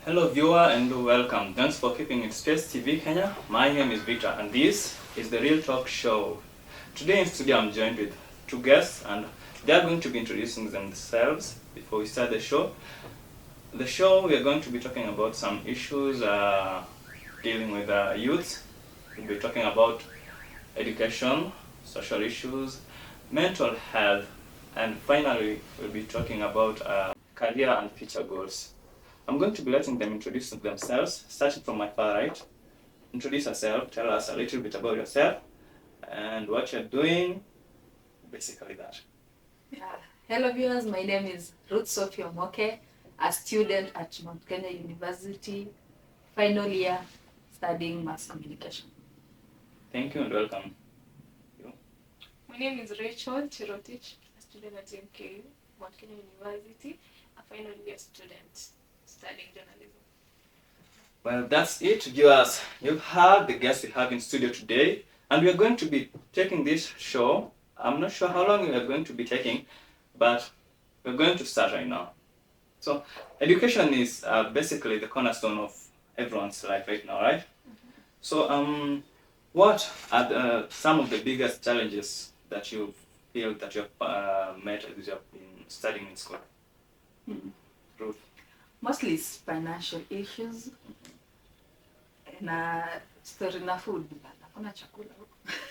Hello viewer and welcome. Thanks for keeping it Spacetvken. My name is Victor and this is the Real Talk Show. Today in studio I'm joined with two guests and they are going to be introducing themselves before we start the show. The show we are going to be talking about some issues dealing with youth. We'll be talking about education, social issues, mental health, and finally we'll be talking about career and future goals. I'm going to be letting them introduce themselves, starting from my far right. Introduce yourself, tell us a little bit about yourself and what you're doing, basically that. Hello viewers, my name is Ruth Sophia Moke, a student at Mount Kenya University, final year, studying mass communication. Thank you and welcome. My name is Rachel Chirotich, a student at MKU, Mount Kenya University, a final year student studying journalism. Well, that's it, viewers. You've heard the guests we have in studio today, and we are going to be taking this show. I'm not sure how long we are going to be taking, but we're going to start right now. So, education is basically the cornerstone of everyone's life right now, right? Mm-hmm. So, what are some of the biggest challenges that you feel that you have met as you have been studying in school? Ruth? Mostly it's financial issues na story na food. Hakuna chakula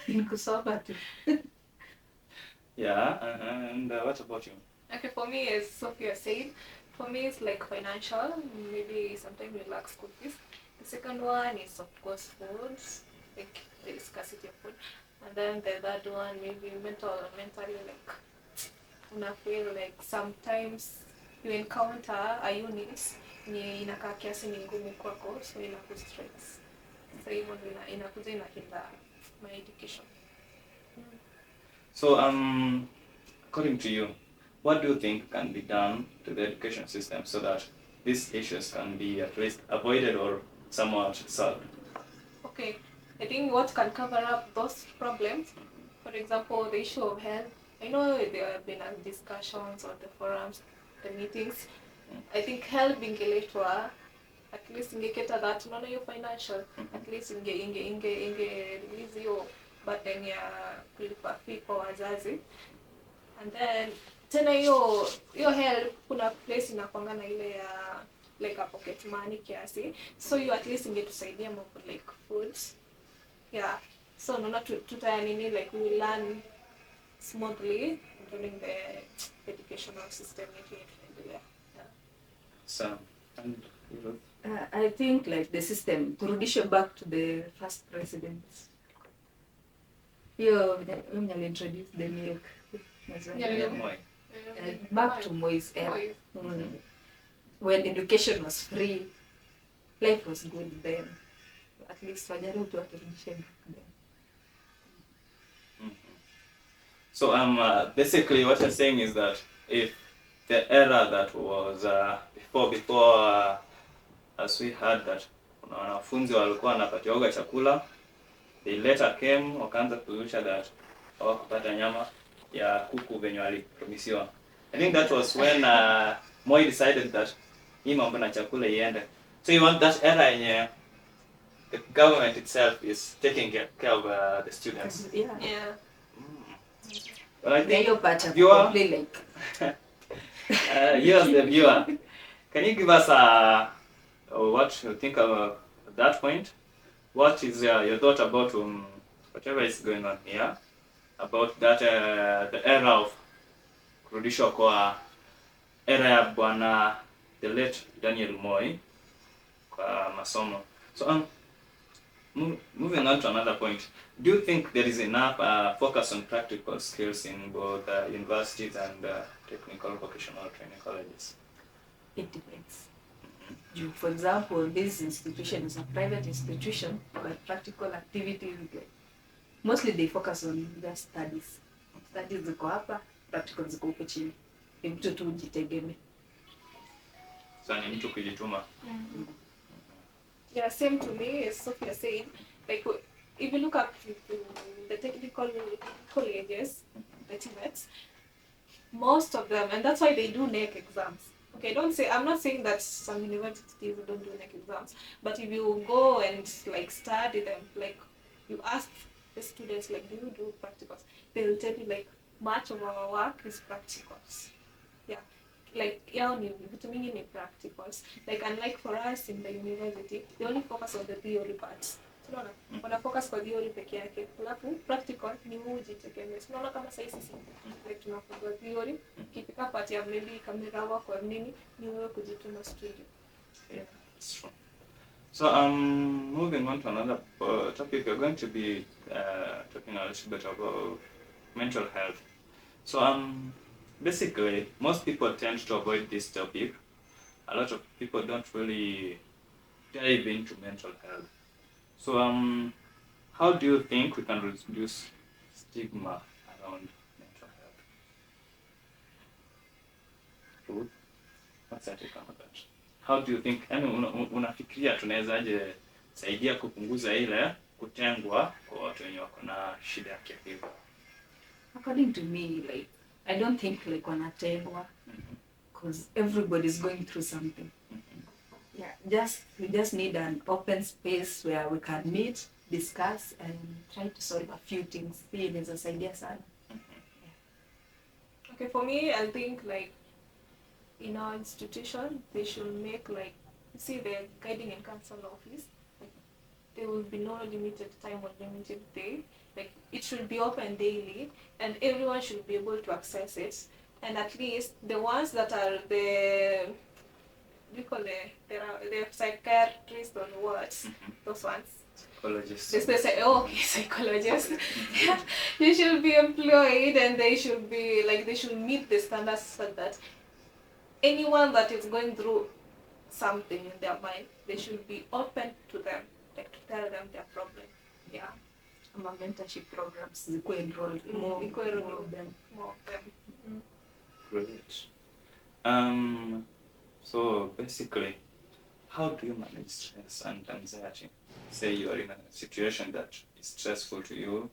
ni kusoma tu. Yeah, and what about you? Okay, for me, as Sophia said, for me it's like financial, maybe sometimes we lack school fees. The second one is of course food, like the scarcity of food. And then the third one maybe mentally like una feel like sometimes you encounter a unit ni inakaa kiasi ni ngumu kwako, so inakustress. So hivyo inakuja inahinda my education. So, according to you, what do you think can be done to the education system so that these issues can be at least avoided or somewhat solved? Okay, I think what can cover up those problems, for example, the issue of health. I know there have been discussions on the forums, the meetings. I think health ingeletwa, at least ingeketa that, unaona hiyo financial, at least inge release hiyo burden ya kulipa fee kwa wazazi. And then tena hiyo help kuna place inakuanga na ile ya like a pocket money kiasi, so you at least ingetusaidia mambo like foods. Yeah, so unaona nini like we learn smoothly during the educational system yeah. So, and you I think like the system, turudishe back to the first president. When you introduce the milk. Back to Moi's era. When education was free, life was good then. At least wajaribu tu waturudishe back then. So, basically what you're saying is that if the era that was before as we heard that wanafunzi walikuwa wanapatiwa chakula, they later came wakaanza kuzusha that hawakupata nyama ya kuku venye walipromisiwa. I think that was when Moi decided that hii mambo na chakula iende. So you want that era yenye the government itself is taking care of the students. Yeah. Well, I think you're better viewer, like yes, the viewer. Can you give us what you think of that point? What is your thought about whatever is going on here? About that the era of kurudishwa kwa era ya bwana the late Daniel Moi kwa masomo. So moving on to another point, do you think there is enough focus on practical skills in both universities and technical vocational training colleges? It depends. For example, this institution is a private institution, but practical activities, mostly they focus on their studies. Studies ziko hapa, practical ziko huko chini. Ni mtu tu jitegemee. So ni mtu kujituma. Yeah, same to me as Sophia said. Like if you look up to the technical colleges, the TVETs, most of them, and that's why they do NEC exams. okay, I'm not saying that some universities don't do like exams, but if you go and like study them, like you ask the students like, do you do practicals? They'll tell you like much of our work is practicals. Yeah. Like yao ni vitu mingi ni practicals. Like unlike for us in the university, they only focus on the theory parts. Unaona? Wana focus kwa theory peke yake. Alafu practical ni ujitegemee. Unaona kama sasa sisi like tunafunzwa theory, kifika part ya maybe kamera work or nini, ni wewe kujituma studio. Yeah, that's true. So moving on to another topic, we're going to be talking a little bit about mental health. So basically, most people tend to avoid this topic. A lot of people don't really dive into mental health. So how do you think we can reduce stigma around mental health? Ruth, what's that take on that? How do you think, unafikiria tunawezaje saidia kupunguza ile kutengwa kwa watu wenye wako na shida ya kiakili? According to me, like, I don't think like wanatengwa, because everybody's going through something. Yeah, we just need an open space where we can meet, discuss, and try to solve a few things. Hii inaweza saidia sana. Okay, for me, I think like in our institution, they should make like, see the guiding and counsel office, like, there will be no limited time or limited day. Like it should be open daily and everyone should be able to access it. And at least the ones that are the psychiatrists or what, those ones. Psychologists. They say, oh, okay, psychologists. They should be employed and they should be like, they should meet the standards so that anyone that is going through something in their mind, they should be open to them, like to tell them their problem. Yeah. Ama mentorship programs zikuwe enrolled, more of them. Great. So basically, how do you manage stress and anxiety? Say you are in a situation that is stressful to you,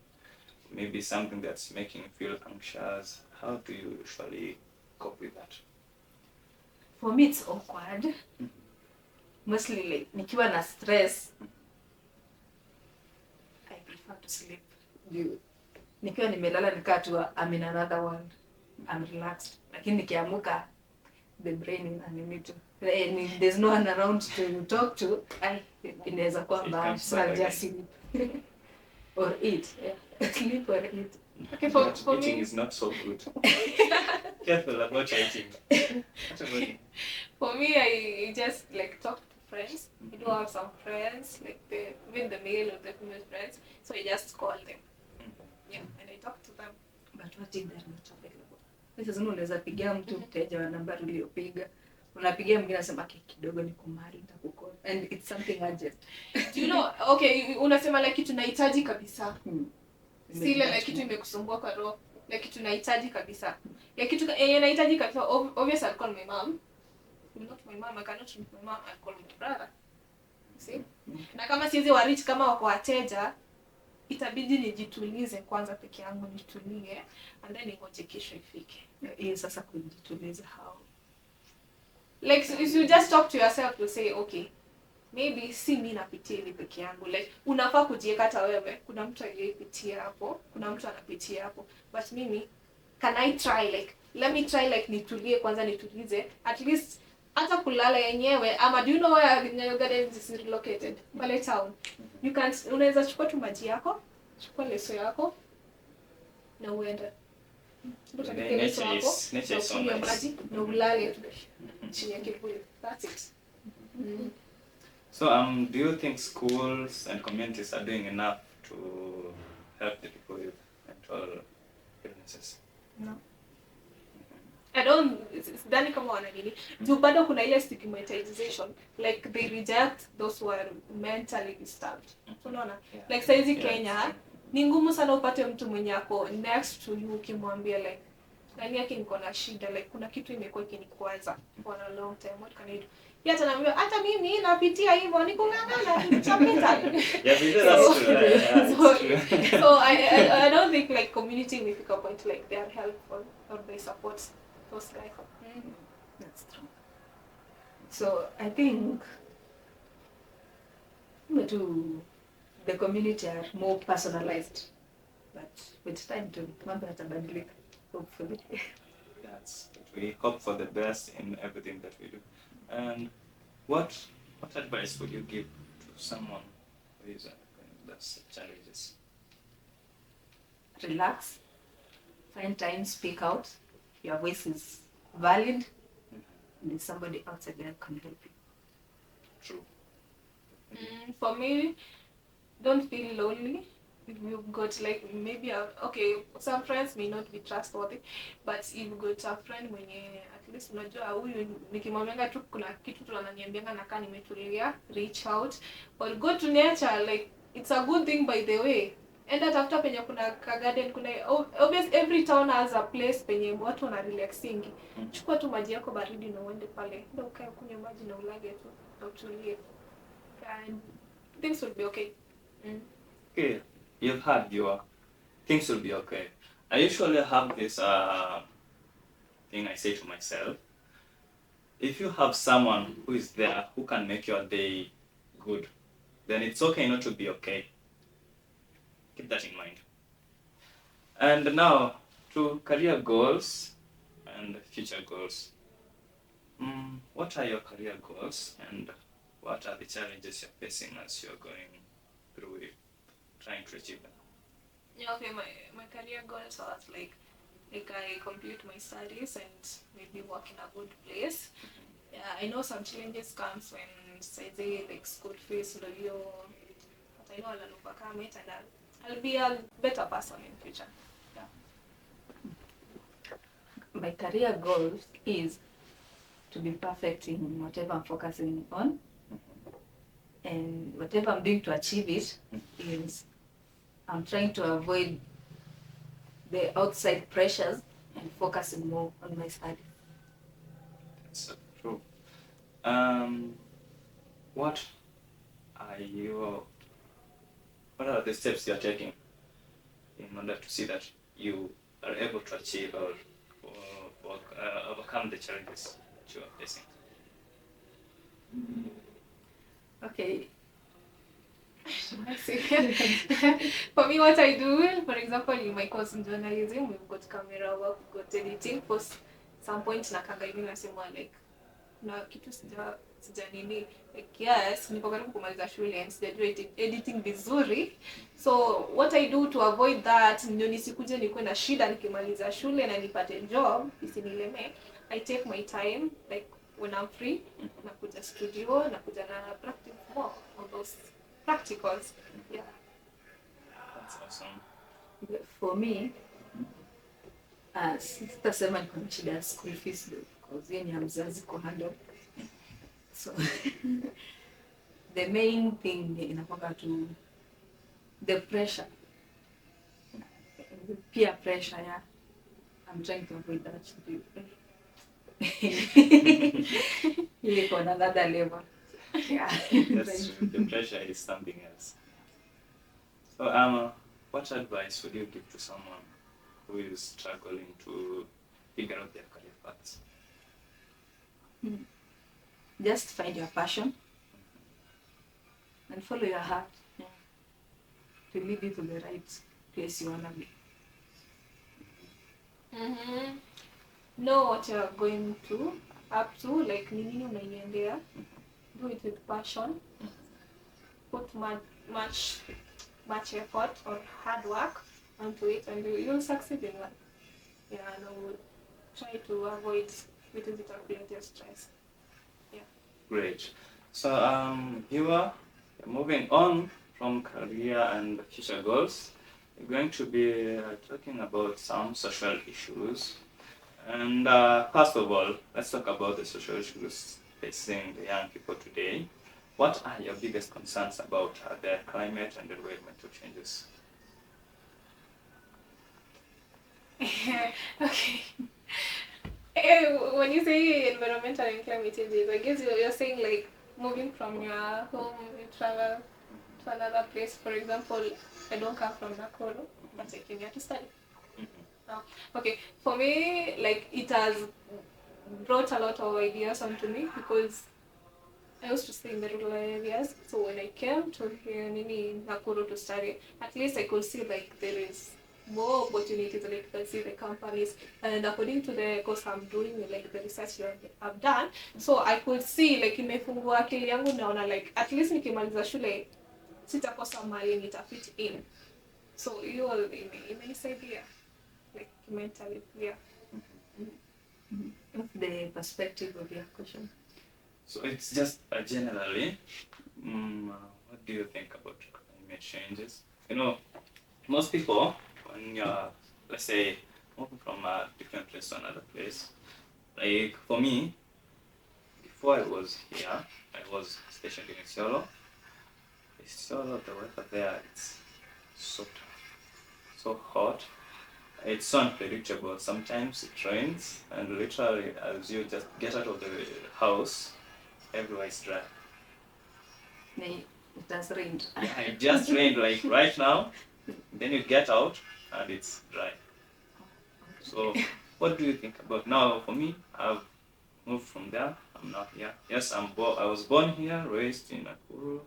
maybe something that's making you feel anxious. How do you usually cope with that? For me, it's awkward. Mostly like nikiwa na stress, I prefer to sleep. Nikiwa nimelala nikaa tu, I'm in another world. I'm relaxed. Lakini nikiamuka, the brain inanimito. There's no one around to talk to. Inaweza kuwa mbaya. So I'll just sleep. Or eat. Yeah. Sleep or eat. Okay, for eating me, is not so good. Careful about eating. For me, I just like talk to friends. I do have some friends, like even the male or the female friends. So I just call them. Yeah, and I talk to them. But what if they're not available? Sasa unaweza pigia mtu mteja wa nambari uliyopiga. Unapigia mwingine anasema kidogo niko mahali nitakucall. And it's something urgent. Do you know, okay, unasema like kitu nahitaji kabisa. Si ile like kitu imekusumbua kwa roho. Like kitu nahitaji kabisa. Ya kitu yenye nahitaji kabisa, obviously I'll call my mom. Not my mom, I cannot reach my mom, I'll call my brother. See? Na kama siwezi wa reach kama wako wateja, itabidi nijitulize kwanza peke yangu, nitulie and then ningoje kesho ifike. Hiyo sasa kujituliza how? Like so if you just talk to yourself to say okay, maybe si mimi napitia hivi peke yangu. Like unafaa kujiweka hata wewe. Kuna mtu aliyepitia hapo, kuna mtu anapitia hapo. But mimi can I try like let me try like nitulie kwanza, nitulize at least hata kulala yenyewe. Ama do you know where Nyayo Gardens is located? Pale town. You can unaweza chukua tu maji yako, chukua leso yako na uende. Nature is so nice. Maji na ulale chini ya kivuli. That's it. So do you think schools and communities are doing enough to help the people with mental illnesses? No. I don't, sidhani kama wananini. Juu bado kuna ile stigmatization, like they reject those who are mentally disturbed. Unaona? Like saizi Kenya, ni ngumu sana upate mtu mwenye ako next to you ukimwambia like nani yake niko na shida, like kuna kitu imekuwa ikinikwaza for a long time, what can I do? Yata naambia hata mimi napitia hivyo, nikungangana nitapita. Yeah, because that's true. So I don't think like community imefika point like they are helpful or they support those guys. That's true. So I think to the community are more personalized, but with time to mambo yatabadilika, hopefully. That's it. We hope for the best in everything that we do. And what advice would you give to someone who is going those challenges? Relax, find time, speak out. Your voice is valid, and there's somebody outside there who can help you. True. For me, don't feel lonely. If you've got like maybe okay, some friends may not be trustworthy, but if you've got a friend mwenye at least unajua huyu nikimwambia tu kuna kitu tu ananiambianga nakaa nimetulia, reach out or go to nature. Like it's a good thing, by the way. Enda tafuta penye kuna ka garden, kuna obvious every town has a place penye watu wana relaxing. Chukua tu maji yako baridi na uende pale, ndio ukae kunywa maji na ulage tu na utulie, and things will be okay. Okay, you've had your things will be okay. I usually have this thing I say to myself. If you have someone who is there who can make your day good, then it's okay not to be okay. Keep that in mind. And now to career goals and future goals. What are your career goals and what are the challenges you're facing as you're going through it, trying to achieve them? Yeah, okay, my career goals was like I complete my studies and maybe work in a good place. Yeah, I know some challenges comes when say like school fees, but I know I'll overcome it and I'll be a better person in future. Yeah. My career goal is to be perfect in whatever I'm focusing on, and whatever I'm doing to achieve it is I'm trying to avoid the outside pressures and focusing more on my studies. That's so true. What are the steps you're taking in order to see that you are able to achieve or overcome the challenges that you are facing? Okay. I see. For me, what I do, for example, in my course in journalism, we've got camera work, we've got editing. For some point, nakanga hivi nasema like na kitu sija nini, like yes, niko karibu kumaliza shule and sijajua editing vizuri. So what I do to avoid that, ndio nisikuje nikuwe na shida nikimaliza shule na nipate job isinileme. I take my time, like when I'm free, nakuja studio, nakuja na practice more on those practicals. Yeah. That's awesome. For me, sitasema niko na shida ya school fees because yeye ni mzazi kwa handle. So the main thing inakuwa to the pressure, peer pressure. Yeah, I'm trying to avoid that. You're on another level. Yeah. That's true. The pressure is something else. So, what advice would you give to someone who is struggling to figure out their career paths? Just find your passion and follow your heart, yeah, to lead you to the right place you wanna be. Know what you're going to up to, like nini unaiendea. Do it with passion. Put much effort or hard work onto it, and you'll succeed in life. Yeah, and I would try to avoid little bit of creative stress. Yeah. Great. So, you're moving on from career and future goals. We're going to be talking about some social issues. And first of all, let's talk about the social issues facing the young people today. What are your biggest concerns about the climate and environmental changes? Okay. When you say environmental and climate changes, I guess you're saying like moving from your home, you travel to another place. For example, I don't come from Nakuru, but I came here to study. Okay, for me, like it has brought a lot of ideas onto me because I used to stay in the rural areas, so when I came to here in Nakuru to study, at least I could see like there is more opportunities, like you can see the companies, and according to the course I'm doing, like the research that I've done, so I could see like imefungua akili yangu naona like at least nikimaliza shule sitakosa mali nitafit in, so hiyo imenisaidia like mentally, yeah. What's the perspective of your question? So it's just generally, what do you think about climate changes? You know, most people, when you're, let's say, moving from a different place to another place, like for me, before I was here, I was stationed in Isiolo. Isiolo, the weather there, it's so tough, so hot. It's so unpredictable. Sometimes it rains, and literally, as you just get out of the house, everywhere is dry. It has rained. Yeah, it just rained like right now. Then you get out, and it's dry. So, what do you think about now? For me, I've moved from there. I'm not here. Yes, I was born here, raised in Nakuru,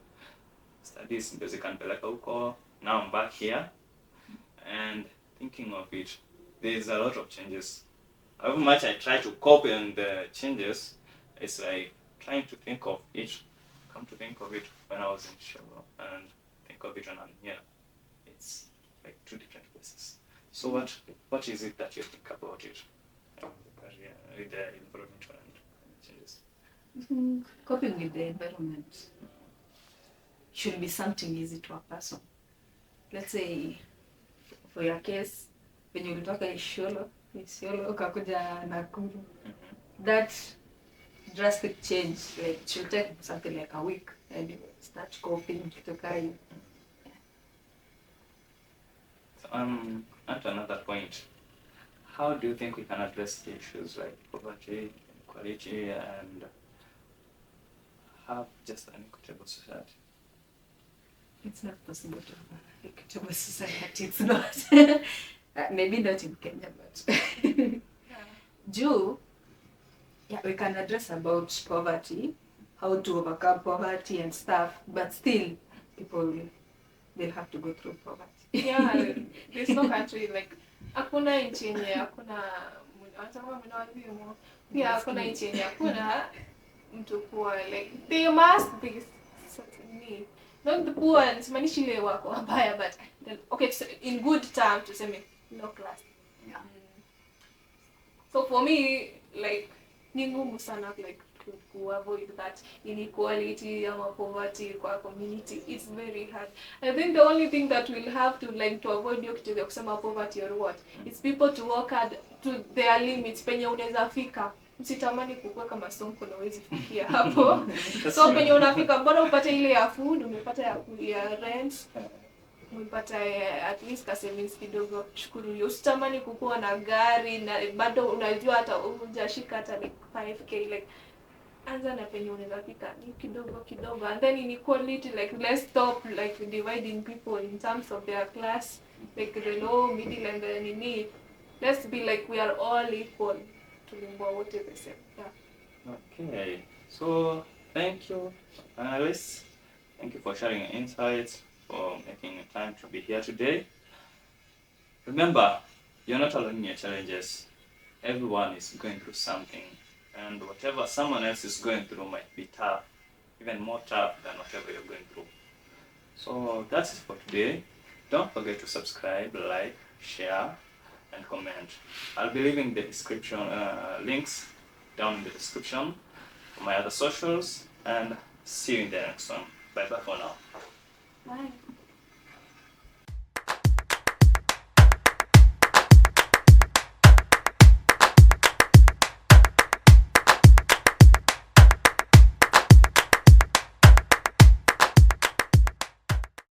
studies in basic and Peleka huko. Now I'm back here, and thinking of it, there's a lot of changes. However much I try to cope in the changes, it's like trying to think of it. Come to think of it, when I was in Chicago, and think of it when I'm here, it's like two different places. So what is it that you think about it? With the environmental and changes. Coping with the environment should be something easy to a person. Let's say, for your case, when you ulitoka Isiolo ukakuja Nakuru, that drastic change, like it should take something like a week and you start coping to carry. So at another point, how do you think we can address the issues like poverty, inequality, and have just an equitable society? It's not possible to have an equitable society. It's not. Maybe not in Kenya, but we can address about poverty, how to overcome poverty and stuff, but still, people they'll have to go through poverty. Yeah, there's no country like hakuna nchi yenye hakuna pia hakuna nchi yenye hakuna mtu poor, like there must be certain need. Not the poor, simaanishi ile wako wabaya, but okay, in good terms tuseme low class. Yeah. So for me, like ni ngumu sana like to avoid that inequality or poverty kwa community. It's very hard. I think the only thing that we'll have to like to avoid hiyo kitu ya kusema poverty or what, it's people to work hard to their limits penye unaweza fika. Msitamani kukua kama sonko na uwezi fikia hapo. So penye unafika mbona upate ile ya food, umepata ya rent, umepata at least ka savings kidogo, shukuru. Usitamani kukua na gari na bado unajua hata hujashika hata like 5k, like anza na penye unaweza fika ni kidogo, and then inequality, like let's stop like dividing people in terms of their class, like the low, middle and the nini. Let's be like we are all equal. What is the same? Yeah. Okay, so thank you, analysts. Thank you for sharing your insights, for making time to be here today. Remember, you're not alone in your challenges. Everyone is going through something, and whatever someone else is going through might be tough, even more tough than whatever you're going through. So that's it for today. Don't forget to subscribe, like, share, and comment. I'll be leaving the description links down in the description for my other socials, and see you in the next one. Bye bye for now. Bye.